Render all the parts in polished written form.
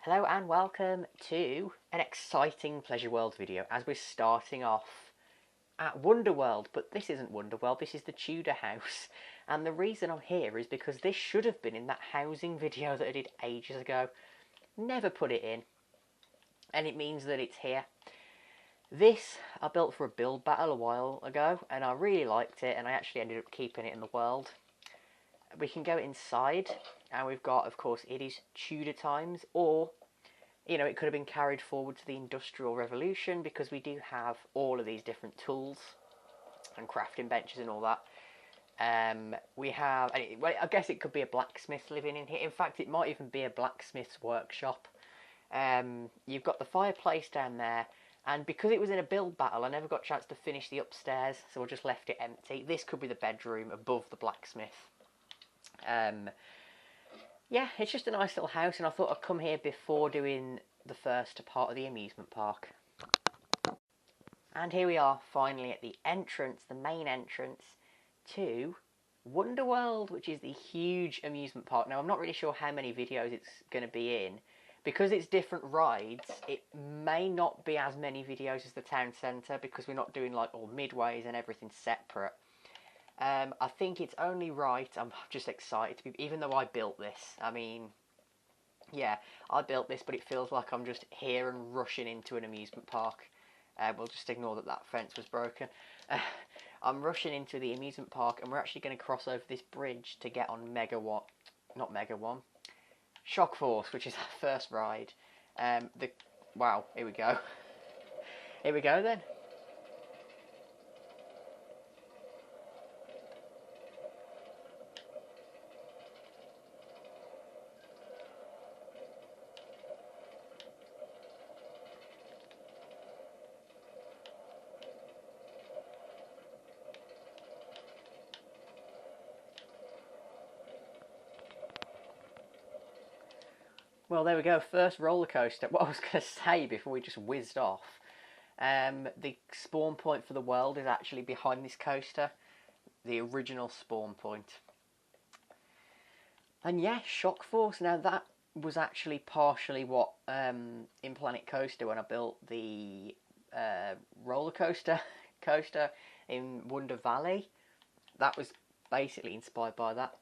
Hello and welcome to an exciting Pleasure World video as we're starting off at Wonder World, but this isn't Wonder World, this is the Tudor house. And the reason I'm here is because this should have been in that housing video that I did ages ago. Never put it in, and it means that it's here. This I built for a build battle a while ago, and I really liked it, and I actually ended up keeping it in the world. We can go inside, and we've got, of course, it is Tudor times, or, you know, it could have been carried forward to the Industrial Revolution, because we do have all of these different tools and crafting benches and all that. We have, well, I guess it could be a blacksmith living in here. In fact, it might even be a blacksmith's workshop. You've got the fireplace down there, and because it was in a build battle, I never got a chance to finish the upstairs, so I just left it empty. This could be the bedroom above the blacksmith. Yeah, it's just a nice little house, and I thought I'd come here before doing the first part of the amusement park. And here we are, finally at the entrance, the main entrance to Wonder World, which is the huge amusement park. Now, I'm not really sure how many videos it's going to be in. Because it's different rides, it may not be as many videos as the town centre, because we're not doing like all midways and everything separate. I think it's only right, I'm just excited to be, even though I built this, I mean, yeah, I built this, but it feels like I'm just here and rushing into an amusement park. We'll just ignore that that fence was broken. I'm rushing into the amusement park, and we're actually going to cross over this bridge to get on Shock Force, which is our first ride. Wow, here we go. Here we go then. Well, there we go, first roller coaster. What I was going to say before we just whizzed off, the spawn point for the world is actually behind this coaster, the original spawn point. And yeah, Shock Force. Now that was actually partially what, in Planet Coaster, when I built the roller coaster in Wonder Valley, that was basically inspired by that.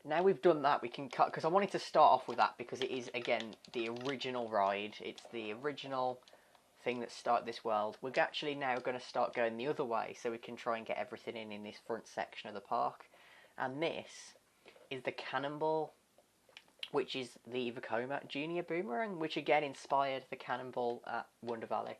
Now we've done that, we can cut, because I wanted to start off with that because it is, again, the original ride. It's the original thing that started this world. We're actually now going to start going the other way, so we can try and get everything in this front section of the park. And this is the Cannonball, which is the Vekoma Junior Boomerang, which again inspired the Cannonball at Wonder Valley.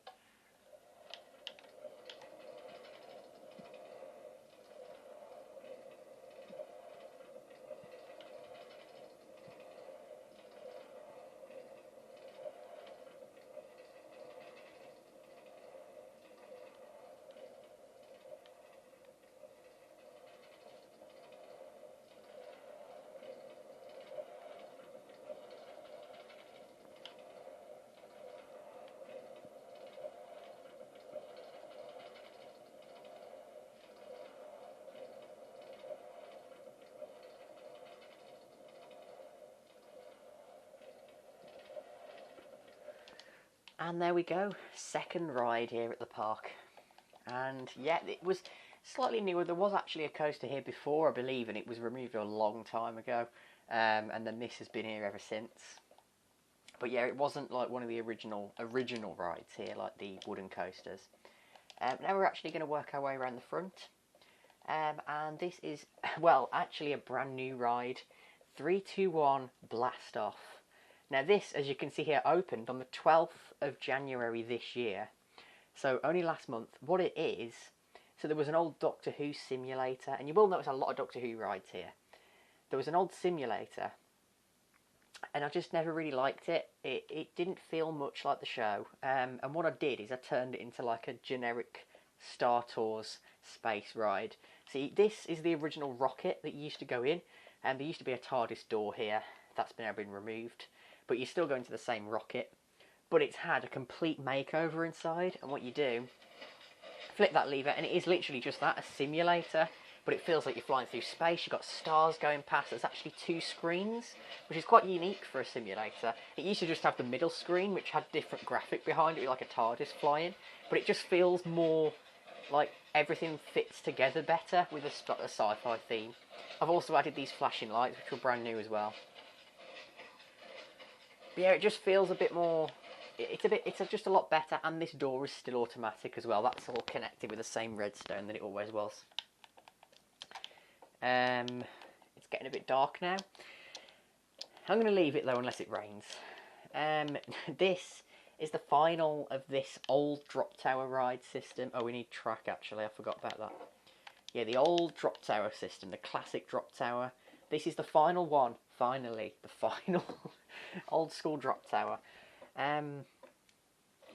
And there we go, second ride here at the park. And yeah, it was slightly newer. There was actually a coaster here before, I believe, and it was removed a long time ago. And then this has been here ever since. But yeah, it wasn't like one of the original rides here, like the wooden coasters. Now we're actually going to work our way around the front. And this is, well, actually a brand new ride. 321 Blast Off. Now this, as you can see here, opened on the 12th of January this year. So only last month. What it is, so there was an old Doctor Who simulator, and you will notice a lot of Doctor Who rides here. There was an old simulator, and I just never really liked it. It didn't feel much like the show. And what I did is I turned it into like a generic Star Tours space ride. See, this is the original rocket that used to go in, and there used to be a TARDIS door here. That's now been removed. But you're still going to the same rocket, but it's had a complete makeover inside. And what you do, flip that lever, and it is literally just that, a simulator. but it feels like you're flying through space. You've got stars going past. There's actually 2 screens, which is quite unique for a simulator. It used to just have the middle screen, which had different graphic behind it, like a TARDIS flying, but it just feels more like everything fits together better with a sci-fi theme. I've also added these flashing lights, which were brand new as well. But yeah, it just feels a bit more... It's just a lot better, and this door is still automatic as well. That's all connected with the same redstone that it always was. It's getting a bit dark now. I'm going to leave it though, unless it rains. This is the final of this old drop tower ride system. Oh, we need track actually, I forgot about that. Yeah, the old drop tower system, the classic drop tower. This is the final one, finally, the final old school drop tower.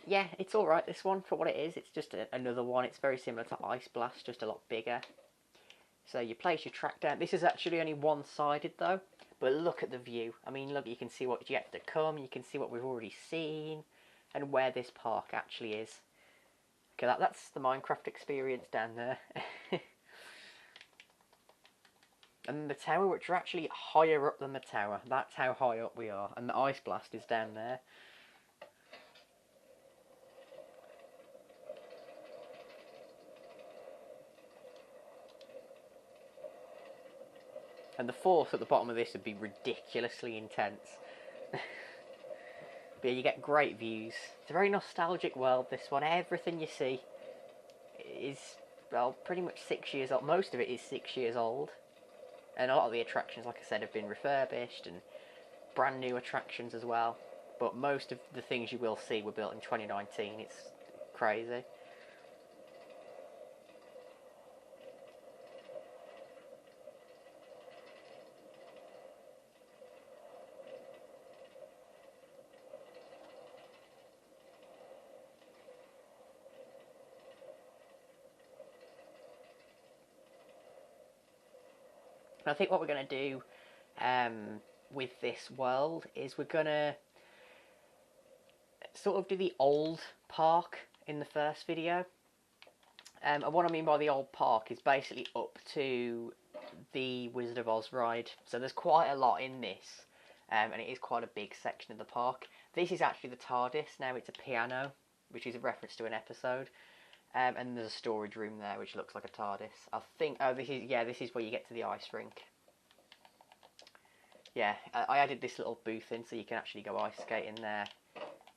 Yeah, it's alright, this one, for what it is. It's just another one. It's very similar to Ice Blast, just a lot bigger. So you place your track down. This is actually only one-sided, though. But look at the view. I mean, look, you can see what's yet to come. You can see what we've already seen. And where this park actually is. Okay, that's the Minecraft experience down there. And the tower, which are actually higher up than the tower. That's how high up we are. And the Ice Blast is down there. And the force at the bottom of this would be ridiculously intense. But yeah, you get great views. It's a very nostalgic world, this one. Everything you see is, well, pretty much 6 years old. Most of it is 6 years old. And a lot of the attractions, like I said, have been refurbished, and brand new attractions as well. But most of the things you will see were built in 2019. It's crazy. And I think what we're going to do with this world is we're going to sort of do the old park in the first video. And what I mean by the old park is basically up to the Wizard of Oz ride. So there's quite a lot in this, and it is quite a big section of the park. This is actually the TARDIS. Now it's a piano, which is a reference to an episode. And there's a storage room there, which looks like a TARDIS. I think, oh, this is where you get to the ice rink. Yeah, I added this little booth in so you can actually go ice skating there.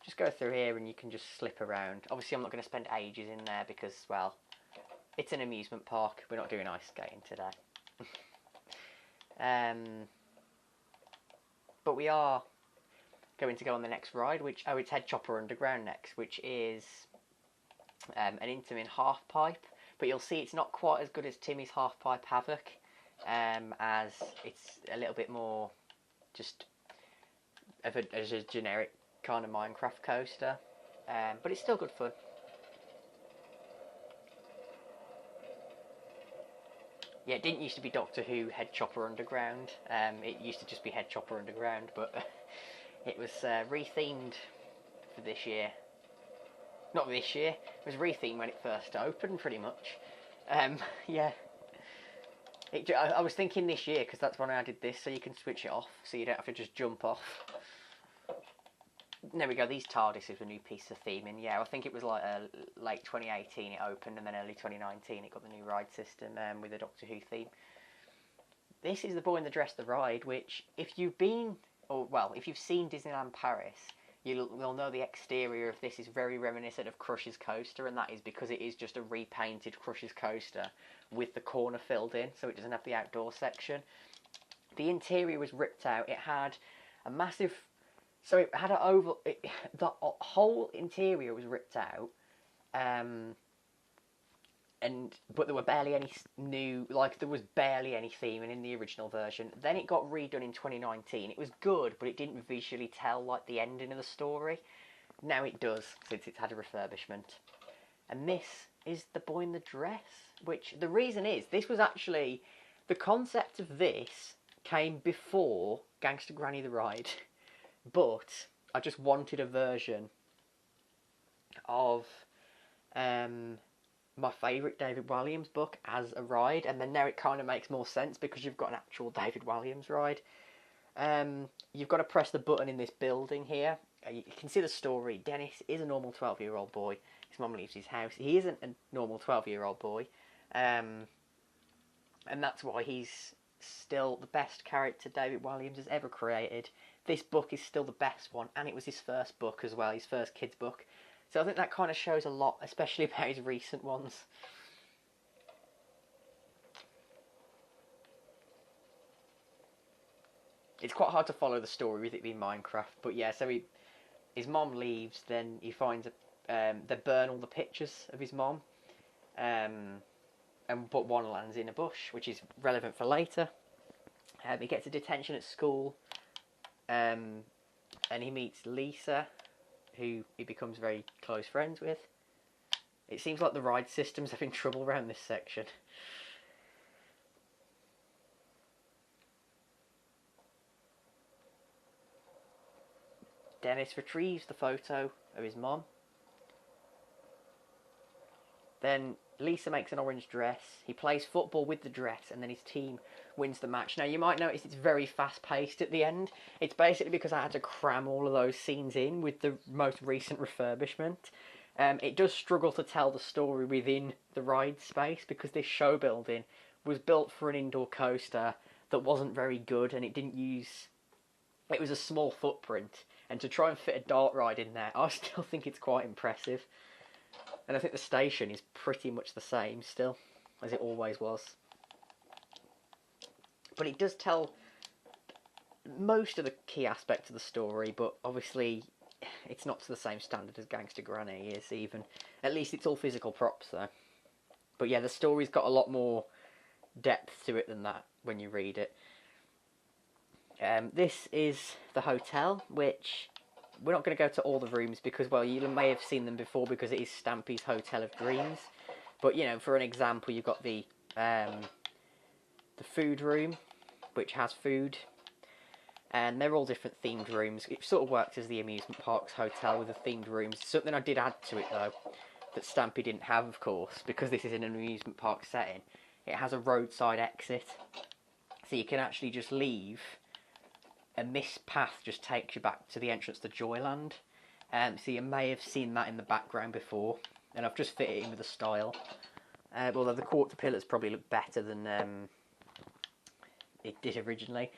Just go through here and you can just slip around. Obviously, I'm not going to spend ages in there because, well, it's an amusement park. We're not doing ice skating today. But we are going to go on the next ride, which, oh, it's Head Chopper Underground next, which is an Intamin half pipe, but you'll see it's not quite as good as Timmy's half pipe Havoc, as it's a little bit more just as a generic kind of Minecraft coaster, but it's still good fun. Yeah, it didn't used to be Doctor Who Head Chopper Underground. It used to just be Head Chopper Underground, but it was rethemed for this year. Not this year, it was rethemed when it first opened, pretty much. Yeah. I was thinking this year, because that's when I added this, so you can switch it off, so you don't have to just jump off. There we go, these TARDISes were a new piece of theming. Yeah, I think it was like late 2018 it opened, and then early 2019 it got the new ride system with a Doctor Who theme. This is the Boy in the Dress, the ride, which, if you've been, or well, if you've seen Disneyland Paris, you'll know the exterior of this is very reminiscent of Crush's Coaster, and that is because it is just a repainted Crush's Coaster with the corner filled in, so it doesn't have the outdoor section. The interior was ripped out. It had a massive... So it had an oval... the whole interior was ripped out, but there were barely any new... Like, there was barely any theming in the original version. Then it got redone in 2019. It was good, but it didn't visually tell, like, the ending of the story. Now it does, since it's had a refurbishment. And this is the Boy in the Dress, which the reason is, this was actually... The concept of this came before Gangster Granny the Ride, but I just wanted a version of... my favourite David Walliams book as a ride, and then now it kind of makes more sense because you've got an actual David Walliams ride. You've got to press the button in this building here. You can see the story. Dennis is a normal 12-year-old boy. His mum leaves his house. He isn't a normal 12-year-old boy. And that's why he's still the best character David Walliams has ever created. This book is still the best one, and it was his first book as well, his first kids' book. So I think that kind of shows a lot, especially about his recent ones. It's quite hard to follow the story with it being Minecraft, but yeah, so his mom leaves, then he finds they burn all the pictures of his mom, but one lands in a bush, which is relevant for later. He gets a detention at school, and he meets Lisa, who he becomes very close friends with. It seems like the ride system's having trouble around this section. Dennis retrieves the photo of his mom. Then Lisa makes an orange dress. He plays football with the dress, and then his team wins the match. Now, you might notice it's very fast-paced at the end. It's basically because I had to cram all of those scenes in with the most recent refurbishment. It does struggle to tell the story within the ride space because this show building was built for an indoor coaster that wasn't very good, and it didn't use... It was a small footprint, and to try and fit a dart ride in there, I still think it's quite impressive. And I think the station is pretty much the same still, as it always was. But it does tell most of the key aspects of the story, but obviously it's not to the same standard as Gangster Granny is even. At least it's all physical props though. But yeah, the story's got a lot more depth to it than that when you read it. This is the hotel, which we're not going to go to all the rooms because, well, you may have seen them before because it is Stampy's Hotel of Dreams. But, you know, for an example, you've got the food room, which has food. And they're all different themed rooms. It sort of works as the amusement park's hotel with the themed rooms. Something I did add to it, though, that Stampy didn't have, of course, because this is in an amusement park setting. It has a roadside exit. So you can actually just leave, and this path just takes you back to the entrance to Joyland. So you may have seen that in the background before, and I've just fit it in with the style. Although the quarter pillars probably look better than it did originally.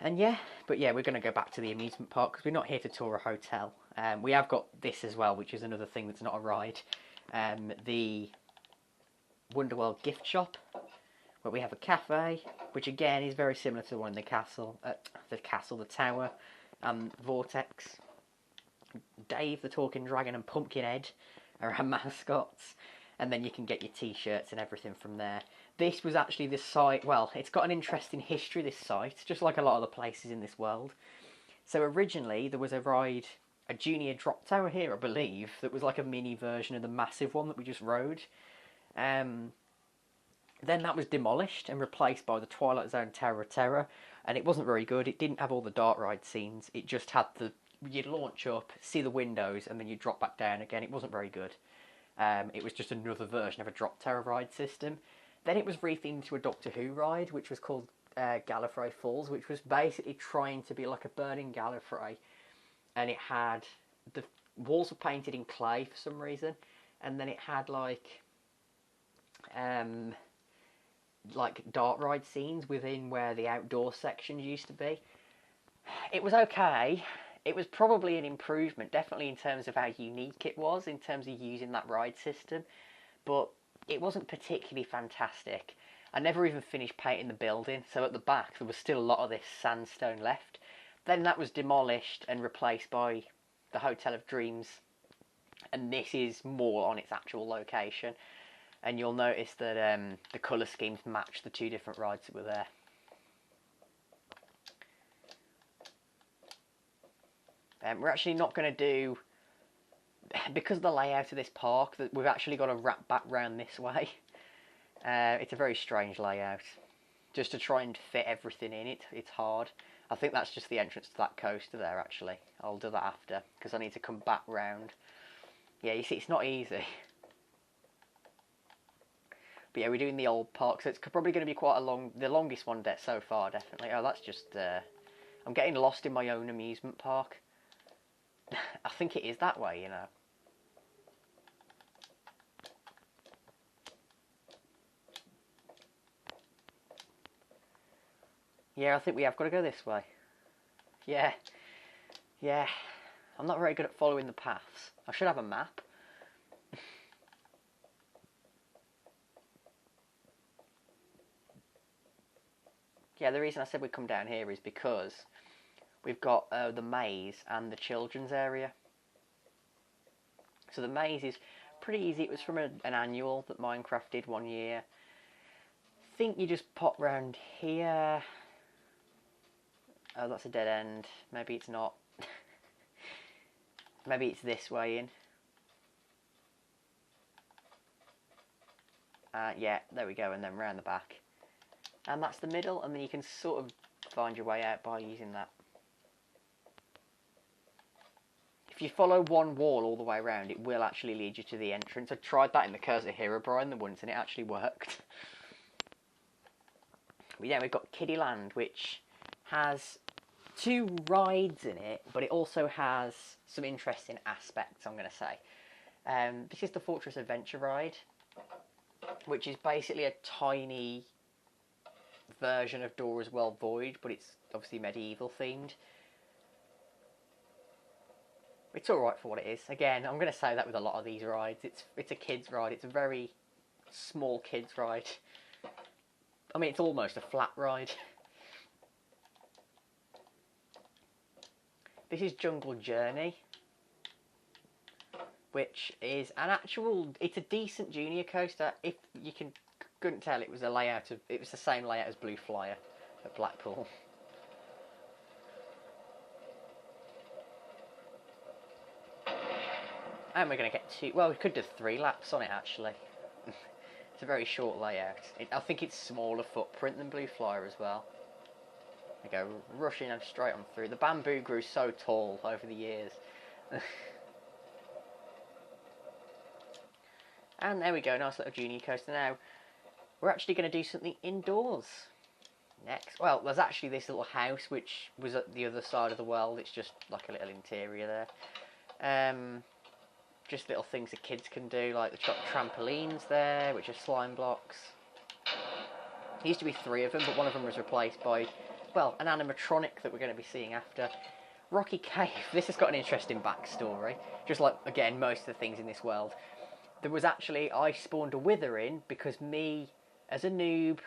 And yeah, but yeah, we're going to go back to the amusement park because we're not here to tour a hotel. We have got this as well, which is another thing that's not a ride. The Wonderworld gift shop, where we have a cafe, which again is very similar to the one in the castle, the tower, and Vortex. Dave the Talking Dragon and Pumpkinhead are our mascots, and then you can get your t-shirts and everything from there. This was actually the site, well, it's got an interesting history, this site, just like a lot of the places in this world. So originally there was a ride, a junior drop tower here, I believe, that was like a mini version of the massive one that we just rode. Then that was demolished and replaced by the Twilight Zone Tower of Terror, and it wasn't very good. It didn't have all the dart ride scenes. It just had you'd launch up, see the windows, and then you'd drop back down again. It wasn't very good. It was just another version of a drop tower ride system. Then it was rethemed to a Doctor Who ride, which was called Gallifrey Falls, which was basically trying to be like a burning Gallifrey, and it had the walls were painted in clay for some reason, and then it had like dart ride scenes within where the outdoor sections used to be. It was okay. It was probably an improvement, definitely in terms of how unique it was, in terms of using that ride system, but it wasn't particularly fantastic. I never even finished painting the building, so at the back there was still a lot of this sandstone left. Then that was demolished and replaced by the Hotel of Dreams, and this is more on its actual location. And you'll notice that the colour schemes match the two different rides that were there. We're actually not going to do, because of the layout of this park, that we've actually got to wrap back round this way. It's a very strange layout. Just to try and fit everything in it, it's hard. I think that's just the entrance to that coaster there, actually. I'll do that after, because I need to come back round. Yeah, you see, it's not easy. But yeah, we're doing the old park, so it's probably going to be quite the longest one so far, definitely. Oh, that's just, I'm getting lost in my own amusement park. I think it is that way, you know. Yeah, I think we have got to go this way. Yeah. Yeah. I'm not very good at following the paths. I should have a map. Yeah, the reason I said we'd come down here is because we've got the maze and the children's area. So the maze is pretty easy. It was from an annual that Minecraft did one year. I think you just pop round here. Oh, that's a dead end. Maybe it's not. Maybe it's this way in. Yeah, there we go, and then round the back. And that's the middle, and then you can sort of find your way out by using that. If you follow one wall all the way around, it will actually lead you to the entrance. I tried that in the Curse of Herobrine once, and it actually worked. But yeah, we've got Kiddieland, which has 2 rides in it, but it also has some interesting aspects, I'm going to say. This is the Fortress Adventure ride, which is basically a tiny version of Dora's World Void, but it's obviously medieval themed. It's alright for what it is. Again, I'm going to say that with a lot of these rides. It's a kids ride. It's a very small kids ride. I mean, it's almost a flat ride. This is Jungle Journey, which is an actual... It's a decent junior coaster. If you couldn't tell, it was the same layout as Blue Flyer at Blackpool. And we're going to get 2... Well, we could do 3 laps on it, actually. It's a very short layout. I think it's smaller footprint than Blue Flyer as well. We go rushing straight on through. The bamboo grew so tall over the years. And there we go, nice little junior coaster. Now, we're actually going to do something indoors next. Well, there's actually this little house which was at the other side of the world. It's just like a little interior there. Just little things that kids can do, like the trampolines there, which are slime blocks. There used to be 3 of them, but one of them was replaced by, well, an animatronic that we're going to be seeing after. Rocky Cave. This has got an interesting backstory. Just like, again, most of the things in this world. There was actually, I spawned a wither in because me, as a noob,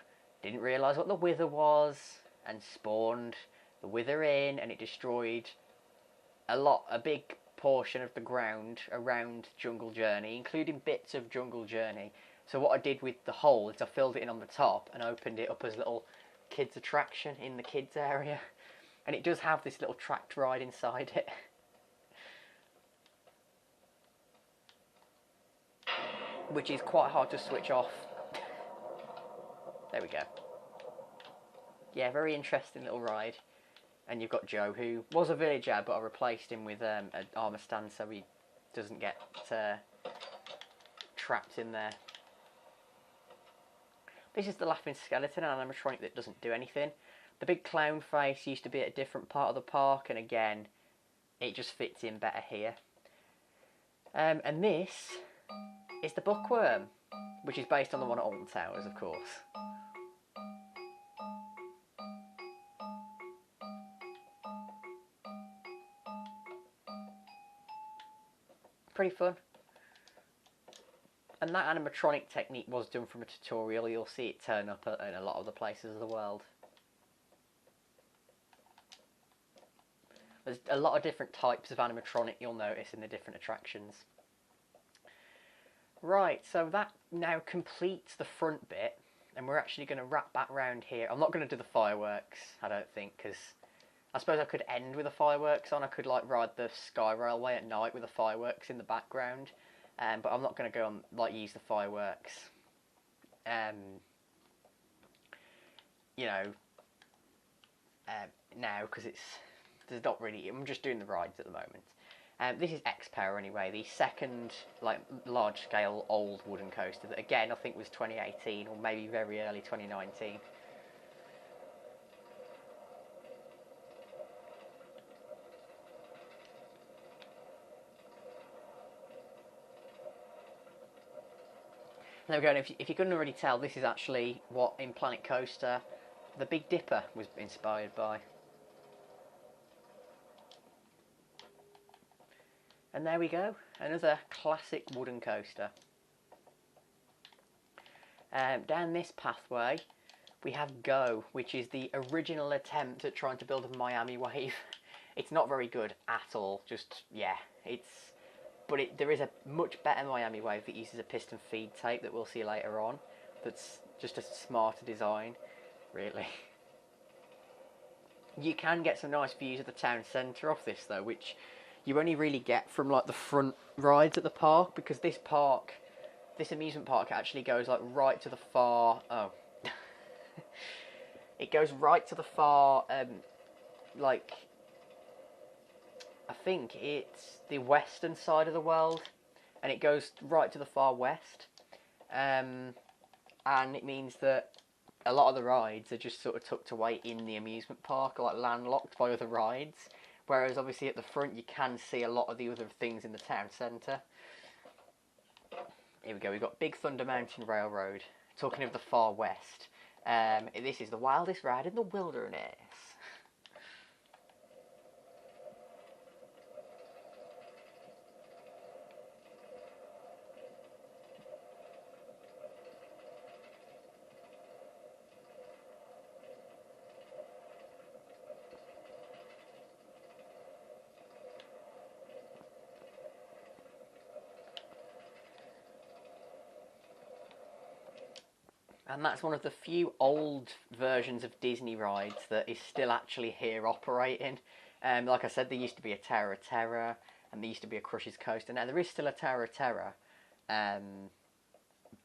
didn't realise what the wither was, and spawned the wither in, and it destroyed a big portion of the ground around Jungle Journey, including bits of Jungle Journey. So what I did with the hole is I filled it in on the top and opened it up as a little kids attraction in the kids area. And it does have this little tracked ride inside it. Which is quite hard to switch off. There we go. Yeah, very interesting little ride. And you've got Joe, who was a villager, but I replaced him with an armour stand so he doesn't get trapped in there. This is the Laughing Skeleton, an animatronic that doesn't do anything. The big clown face used to be at a different part of the park, and again, it just fits in better here. And this is the Bookworm, which is based on the one at Alton Towers, of course. Pretty fun. And that animatronic technique was done from a tutorial. You'll see it turn up in a lot of the places of the world. There's a lot of different types of animatronic you'll notice in the different attractions. Right, so that now completes the front bit, and we're actually going to wrap back round here. I'm not going to do the fireworks, I don't think, because I suppose I could end with the fireworks on. I could like ride the Sky Railway at night with the fireworks in the background, but I'm not going to go on use the fireworks. You know, now because there's not really. I'm just doing the rides at the moment. This is X-Power anyway, the second like large-scale old wooden coaster that again I think was 2018 or maybe very early 2019. There we go, and if you couldn't already tell, this is actually what in Planet Coaster the Big Dipper was inspired by. And there we go, another classic wooden coaster. Down this pathway we have Go, which is the original attempt at trying to build a Miami Wave. It's not very good at all, just, yeah, there is a much better Miami Wave that uses a piston feed tape that we'll see later on, that's just a smarter design, really. You can get some nice views of the town centre off this though, which you only really get from like the front rides at the park, because this amusement park actually goes like right to the far, it goes right to the far, like, I think it's the western side of the world, and it goes right to the far west, and it means that a lot of the rides are just sort of tucked away in the amusement park, like landlocked by other rides, whereas obviously at the front you can see a lot of the other things in the town centre. Here we go, we've got Big Thunder Mountain Railroad, talking of the far west. This is the wildest ride in the wilderness. And that's one of the few old versions of Disney rides that is still actually here operating. Like I said, there used to be a Tower of Terror, and there used to be a Crush's Coaster. Now, there is still a Tower of Terror,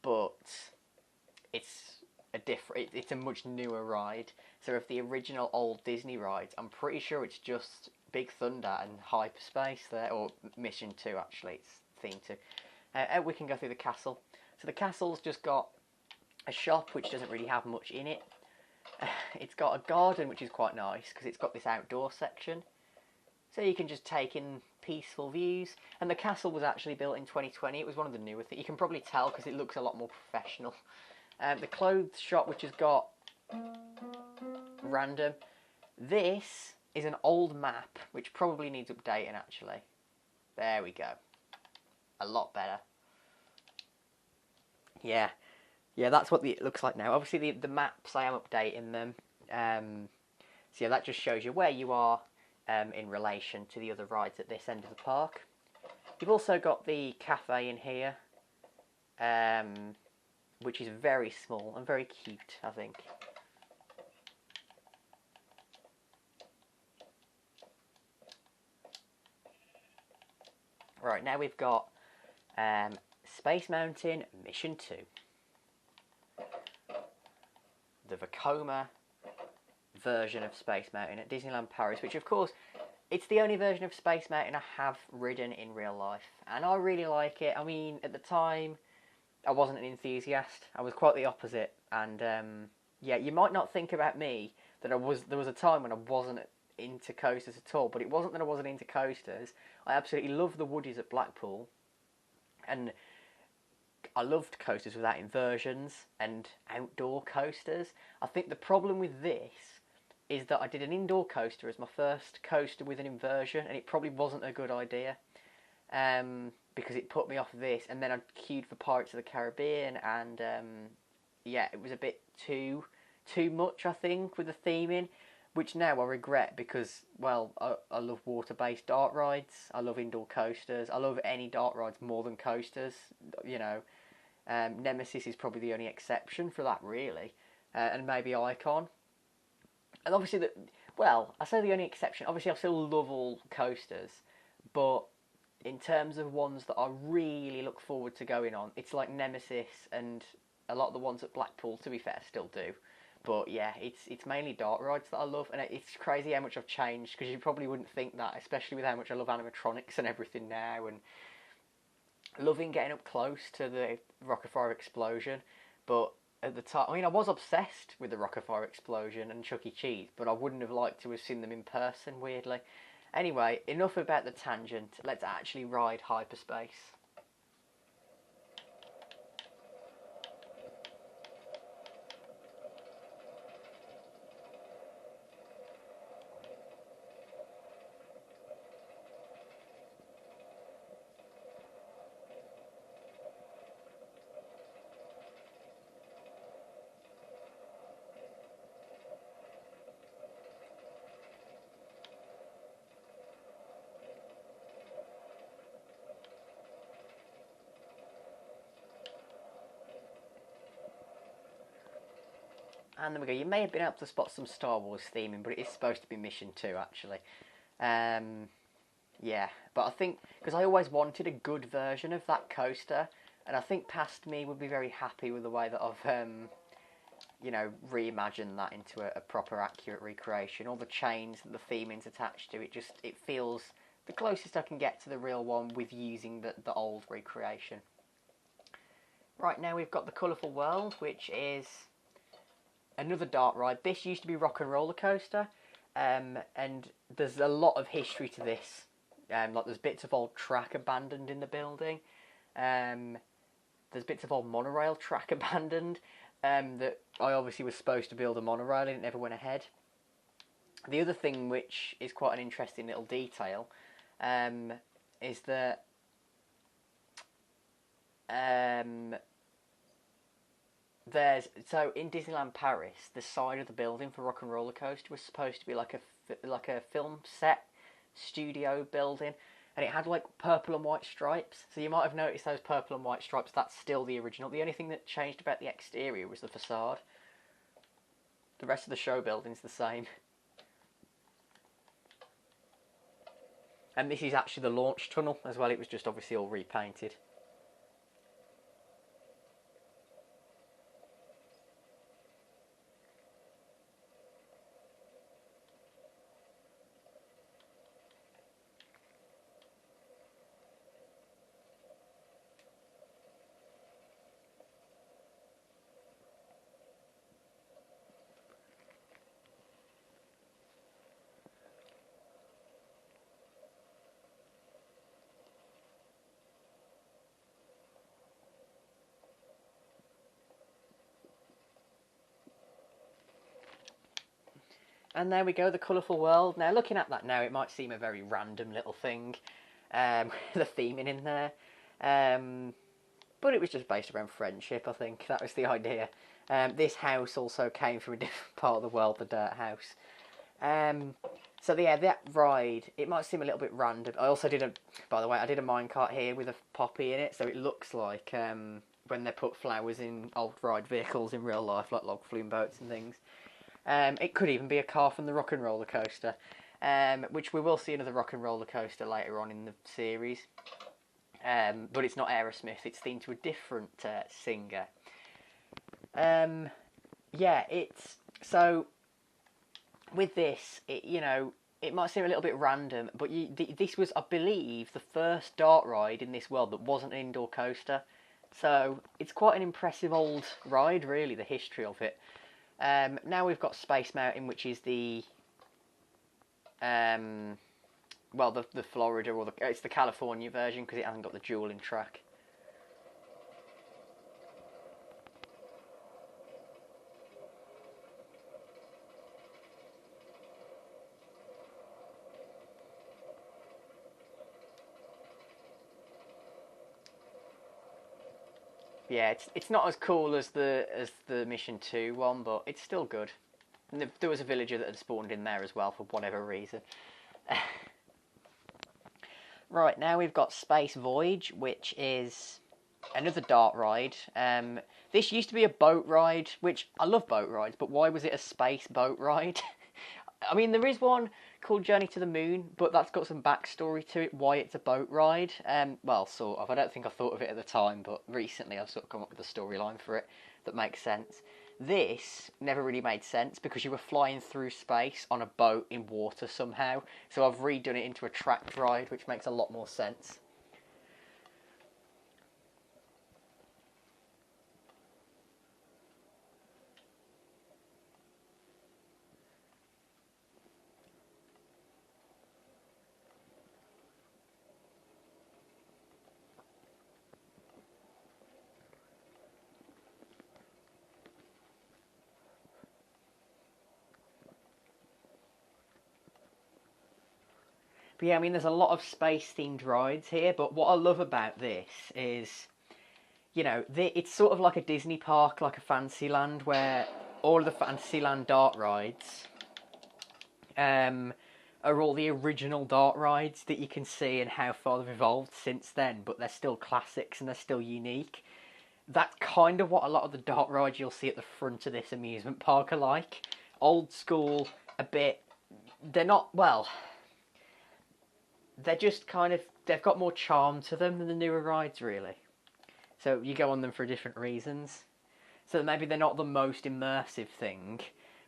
but it's it's a much newer ride. So of the original old Disney rides, I'm pretty sure it's just Big Thunder and Hyperspace there, or Mission 2 actually, it's themed to. We can go through the castle. So the castle's just got a shop which doesn't really have much in it. It's got a garden which is quite nice because it's got this outdoor section, so you can just take in peaceful views. And the castle was actually built in 2020. It was one of the newer things. You can probably tell because it looks a lot more professional. The clothes shop, which has got random. This is an old map which probably needs updating actually. There we go. A lot better. Yeah. Yeah, that's what it looks like now. Obviously, the maps, I am updating them. So yeah, that just shows you where you are in relation to the other rides at this end of the park. You've also got the cafe in here, which is very small and very cute, I think. Right, now we've got Space Mountain Mission 2. The Vekoma version of Space Mountain at Disneyland Paris, which of course, it's the only version of Space Mountain I have ridden in real life, and I really like it. I mean, at the time, I wasn't an enthusiast. I was quite the opposite, and yeah, you might not think about me that there was a time when I wasn't into coasters at all, but it wasn't that I wasn't into coasters. I absolutely love the Woodies at Blackpool, and I loved coasters without inversions and outdoor coasters. I think the problem with this is that I did an indoor coaster as my first coaster with an inversion, and it probably wasn't a good idea, because it put me off this, and then I queued for Pirates of the Caribbean, and yeah, it was a bit too much, I think, with the theming, which now I regret because, well, I love water-based dart rides, I love indoor coasters, I love any dart rides more than coasters, you know. Nemesis is probably the only exception for that, really, and maybe Icon. And obviously, I say the only exception, obviously I still love all coasters, but in terms of ones that I really look forward to going on, it's like Nemesis, and a lot of the ones at Blackpool, to be fair, still do. But yeah, it's mainly dark rides that I love, and it's crazy how much I've changed, because you probably wouldn't think that, especially with how much I love animatronics and everything now, and loving getting up close to the Rock of Fire Explosion. But at the time, I mean, I was obsessed with the Rock of Fire Explosion and Chuck E. Cheese, but I wouldn't have liked to have seen them in person, weirdly. Anyway, enough about the tangent. Let's actually ride hyperspace. And there we go. You may have been able to spot some Star Wars theming, but it is supposed to be Mission 2, actually. Yeah, but I think, because I always wanted a good version of that coaster, and I think Past Me would be very happy with the way that I've, reimagined that into a proper, accurate recreation. All the chains that the theming's attached to, it feels the closest I can get to the real one with using the old recreation. Right, now we've got the Colourful World, which is another dark ride. This used to be Rock and Roller Coaster, and there's a lot of history to this. Like there's bits of old track abandoned in the building. There's bits of old monorail track abandoned that I obviously was supposed to build a monorail and it never went ahead. The other thing, which is quite an interesting little detail, is that so in Disneyland Paris, the side of the building for Rock and Roller Coaster was supposed to be like a film set studio building, and it had like purple and white stripes. So you might have noticed those purple and white stripes. That's still the original. The only thing that changed about the exterior was the facade. The rest of the show building's the same. And this is actually the launch tunnel as well. It was just obviously all repainted. And there we go, the Colourful World. Now, looking at that now, it might seem a very random little thing, the theming in there. But it was just based around friendship, I think. That was the idea. This house also came from a different part of the world, the Dirt House. So yeah, that ride, it might seem a little bit random. I also did by the way, I did a minecart here with a poppy in it, so it looks like when they put flowers in old ride vehicles in real life, like log flume boats and things. It could even be a car from the Rock and Roller Coaster, which we will see another Rock and Roller Coaster later on in the series. But it's not Aerosmith, it's themed to a different singer. Yeah, it's... So, with this, it might seem a little bit random, but this was, I believe, the first dart ride in this world that wasn't an indoor coaster. So, it's quite an impressive old ride, really, the history of it. Now we've got Space Mountain, which is the the Florida, or it's the California version, because it hasn't got the dueling track. Yeah, it's not as cool as the Mission 2 one, but it's still good. And there was a villager that had spawned in there as well for whatever reason. Right, now we've got Space Voyage, which is another dart ride. This used to be a boat ride, which I love boat rides, but why was it a space boat ride? I mean, there is one called Journey to the Moon, but that's got some backstory to it, why it's a boat ride. Well, sort of. I don't think I thought of it at the time, but recently I've sort of come up with a storyline for it that makes sense. This never really made sense because you were flying through space on a boat in water somehow. So I've redone it into a tracked ride, which makes a lot more sense. But yeah, I mean, there's a lot of space-themed rides here, but what I love about this is, you know, it's sort of like a Disney park, like a Fantasyland, where all of the Fantasyland dart rides are all the original dart rides that you can see and how far they've evolved since then, but they're still classics and they're still unique. That's kind of what a lot of the dart rides you'll see at the front of this amusement park are like. Old school, a bit... They're not, well... They're just kind of... They've got more charm to them than the newer rides, really. So you go on them for different reasons. So maybe they're not the most immersive thing,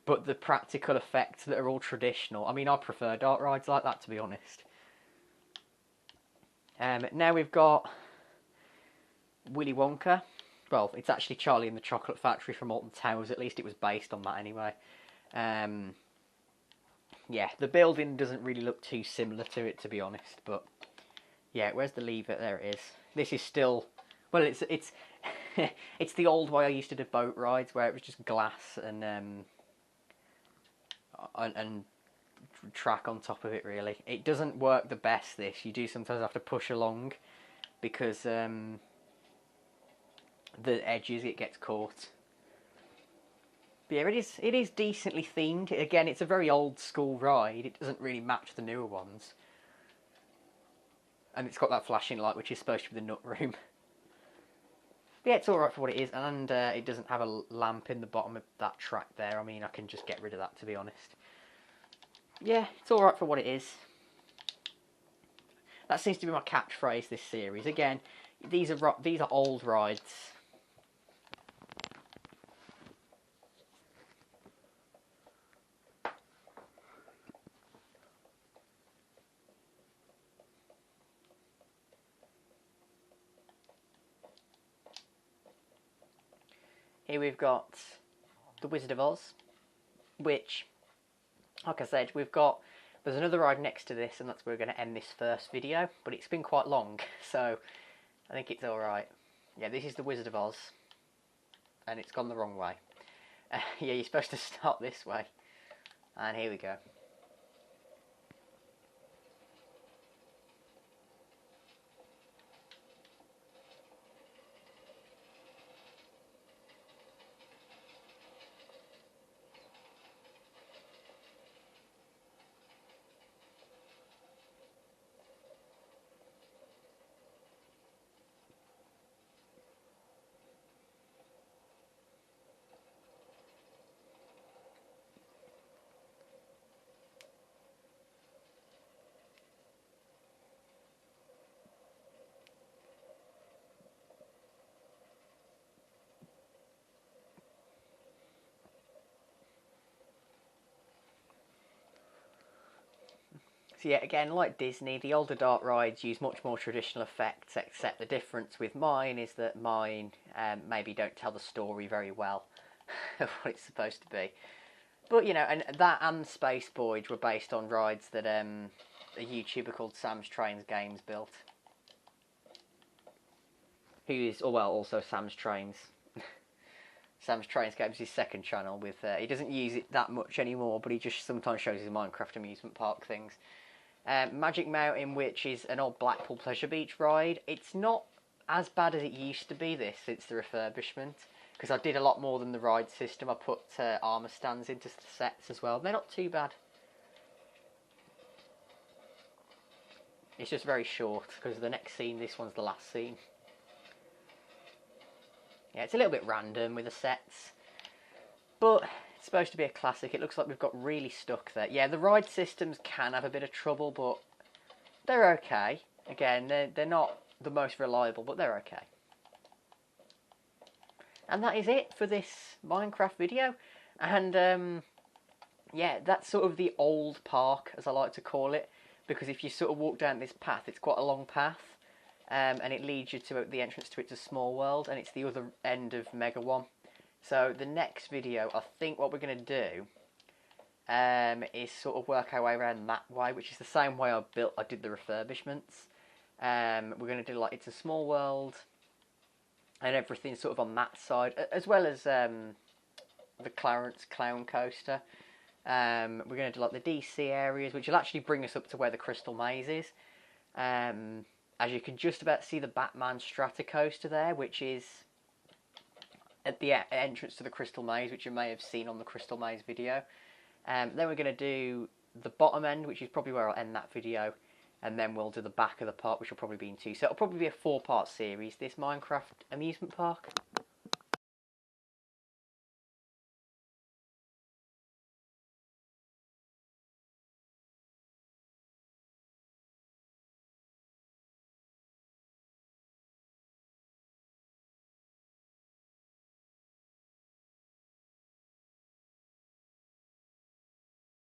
but the practical effects that are all traditional. I mean, I prefer dart rides like that, to be honest. Now we've got Willy Wonka. Well, it's actually Charlie and the Chocolate Factory from Alton Towers. At least it was based on that anyway. Yeah, the building doesn't really look too similar to it, to be honest. But yeah, where's the lever? There it is. This is still... Well, it's it's the old way I used to do boat rides, where it was just glass and track on top of it, really. It doesn't work the best, this. You do sometimes have to push along because the edges, it gets caught. But yeah, it is decently themed. Again, it's a very old school ride. It doesn't really match the newer ones. And it's got that flashing light, which is supposed to be the nut room. But yeah, it's alright for what it is, and it doesn't have a lamp in the bottom of that track there. I mean, I can just get rid of that, to be honest. Yeah, it's alright for what it is. That seems to be my catchphrase this series. Again, these are old rides. Here we've got the Wizard of Oz, which, like I said, there's another ride next to this, and that's where we're going to end this first video, but it's been quite long, so I think it's alright. Yeah, this is the Wizard of Oz, and it's gone the wrong way. Yeah, you're supposed to start this way, and here we go. So yeah, again, like Disney, the older dart rides use much more traditional effects, except the difference with mine is that mine maybe don't tell the story very well of what it's supposed to be. But, you know, and that and Space Voyage were based on rides that a YouTuber called Sam's Trains Games built. Who is, well, also Sam's Trains. Sam's Trains Games, his second channel. He doesn't use it that much anymore, but he just sometimes shows his Minecraft amusement park things. Magic Mountain, which is an old Blackpool Pleasure Beach ride. It's not as bad as it used to be, this, since the refurbishment. Because I did a lot more than the ride system. I put armour stands into the sets as well. They're not too bad. It's just very short, because the next scene, this one's the last scene. Yeah, it's a little bit random with the sets. But it's supposed to be a classic. It looks like we've got really stuck there. Yeah, the ride systems can have a bit of trouble, but they're okay. Again, they're not the most reliable, but they're okay. And that is it for this Minecraft video. And yeah, that's sort of the old park, as I like to call it, because if you sort of walk down this path, it's quite a long path, and it leads you to the entrance to It's a Small World, and it's the other end of Mega 1. So the next video, I think what we're going to do is sort of work our way around that way, which is the same way I did the refurbishments. We're going to do like It's a Small World and everything sort of on that side, as well as the Clarence Clown Coaster. We're going to do like the DC areas, which will actually bring us up to where the Crystal Maze is. As you can just about see the Batman Strata Coaster there, which is at the entrance to the Crystal Maze, which you may have seen on the Crystal Maze video. Then we're going to do the bottom end, which is probably where I'll end that video. And then we'll do the back of the park, which will probably be in 2. So it'll probably be a 4-part series, this Minecraft amusement park.